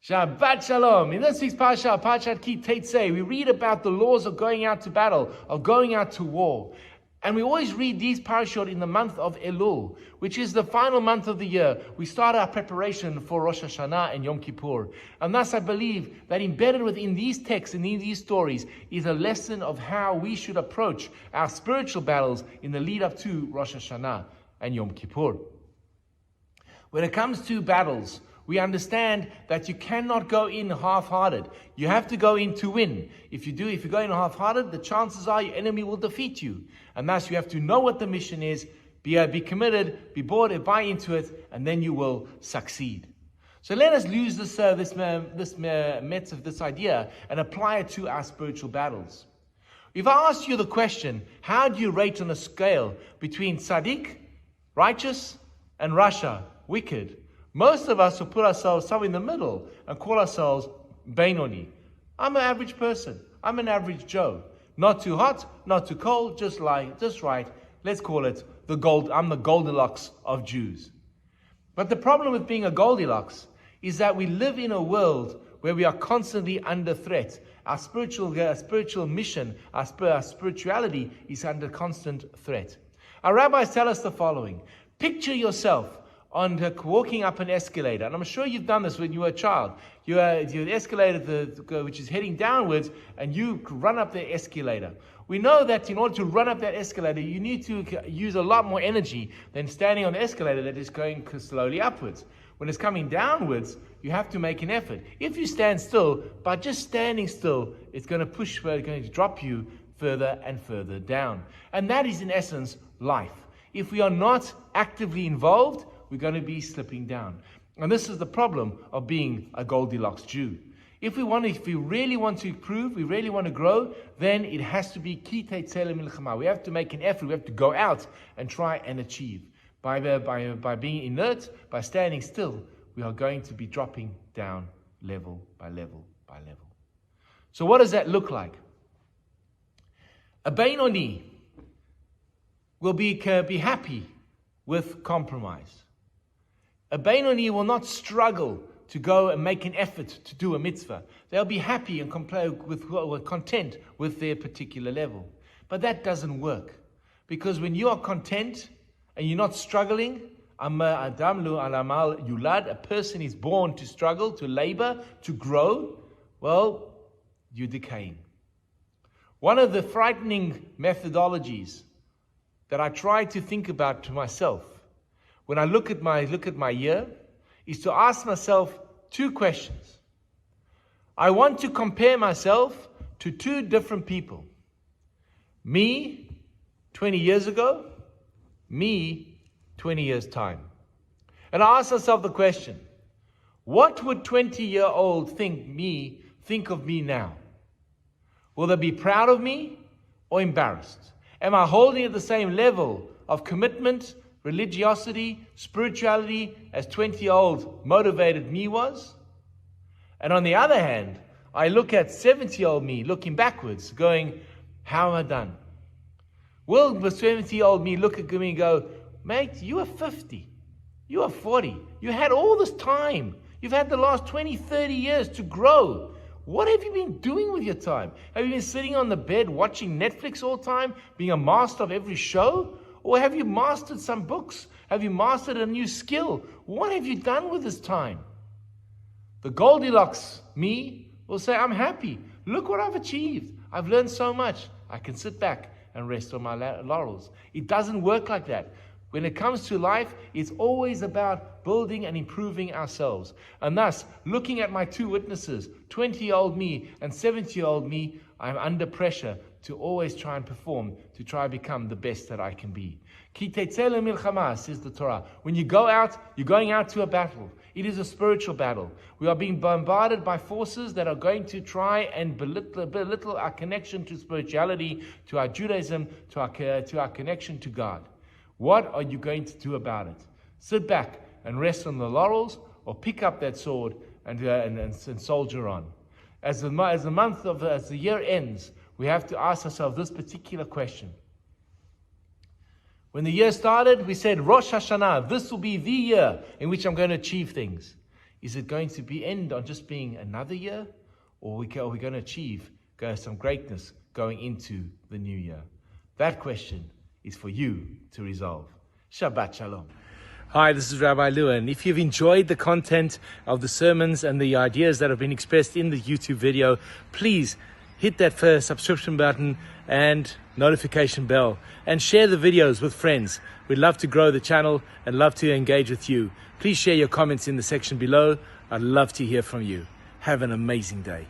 Shabbat Shalom. In this week's parsha, Parshat Ki Teitzei, we read about the laws of going out to battle, of going out to war. And we always read these parashot in the month of Elul, which is the final month of the year. We start our preparation for Rosh Hashanah and Yom Kippur. And thus I believe that embedded within these texts and in these stories is a lesson of how we should approach our spiritual battles in the lead up to Rosh Hashanah and Yom Kippur. When it comes to battles, we understand that you cannot go in half-hearted. You have to go in to win. If you go in half-hearted, the chances are your enemy will defeat you. And thus you have to know what the mission is, be committed, be bored, buy into it, and then you will succeed. So let us use this idea and apply it to our spiritual battles. If I ask you the question, how do you rate on a scale between tzaddik, righteous, and rasha, wicked? Most of us will put ourselves somewhere in the middle and call ourselves Beinoni. I'm an average person. I'm an average Joe. Not too hot, not too cold, just right. Let's call it I'm the Goldilocks of Jews. But the problem with being a Goldilocks is that we live in a world where we are constantly under threat. Our spiritual mission, our spirituality is under constant threat. Our rabbis tell us the following. Picture yourself walking up an escalator, and I'm sure you've done this when you were a child. You're the escalator which is heading downwards, and you run up the escalator. We know that in order to run up that escalator, you need to use a lot more energy than standing on the escalator that is going slowly upwards. When it's coming downwards, you have to make an effort. If you stand still, by just standing still, it's going to drop you further and further down. And that is in essence life. If we are not actively involved, we're going to be slipping down. And this is the problem of being a Goldilocks Jew. If we really want to improve, we really want to grow, then it has to be Ki Teitzei milchama. We have to make an effort. We have to go out and try and achieve. By being inert, by standing still, we are going to be dropping down level by level by level. So what does that look like? A Beinoni will be happy with compromise. A Beinoni will not struggle to go and make an effort to do a mitzvah. They'll be happy and content with their particular level. But that doesn't work. Because when you are content and you're not struggling, a person is born to struggle, to labor, to grow, well, you're decaying. One of the frightening methodologies that I try to think about to myself when I look at my year is to ask myself two questions. I want to compare myself to two different people. Me 20 years ago, me 20 years time. And I ask myself the question, what would 20-year-old think of me now? Will they be proud of me or embarrassed? Am I holding at the same level of commitment, religiosity, spirituality as 20-year-old motivated me was? And on the other hand, I look at 70-year-old me looking backwards, going, how am I done? Will the 70-year-old me look at me and go, mate, you are 50, you are 40, you had all this time. You've had the last 20, 30 years to grow. What have you been doing with your time? Have you been sitting on the bed watching Netflix all the time, being a master of every show? Or have you mastered some books? Have you mastered a new skill? What have you done with this time? The Goldilocks me will say, I'm happy. Look what I've achieved. I've learned so much. I can sit back and rest on my laurels. It doesn't work like that. When it comes to life, it's always about building and improving ourselves. And thus, looking at my two witnesses, 20-year-old me and 70-year-old me, I'm under pressure to always try and perform, to try and become the best that I can be. Ki Teitzei milchama, says the Torah. When you go out, you're going out to a battle. It is a spiritual battle. We are being bombarded by forces that are going to try and belittle our connection to spirituality, to our Judaism, to our connection to God. What are you going to do about it? Sit back and rest on the laurels, or pick up that sword and soldier on. As the year ends, we have to ask ourselves this particular question. When the year started, we said, Rosh Hashanah, this will be the year in which I'm going to achieve things. Is it going to end on just being another year? Or are we going to achieve some greatness going into the new year? That question is for you to resolve. Shabbat Shalom. Hi, this is Rabbi Lewin. If you've enjoyed the content of the sermons and the ideas that have been expressed in the YouTube video, please hit that first subscription button and notification bell and share the videos with friends. We'd love to grow the channel and love to engage with you. Please share your comments in the section below. I'd love to hear from you. Have an amazing day.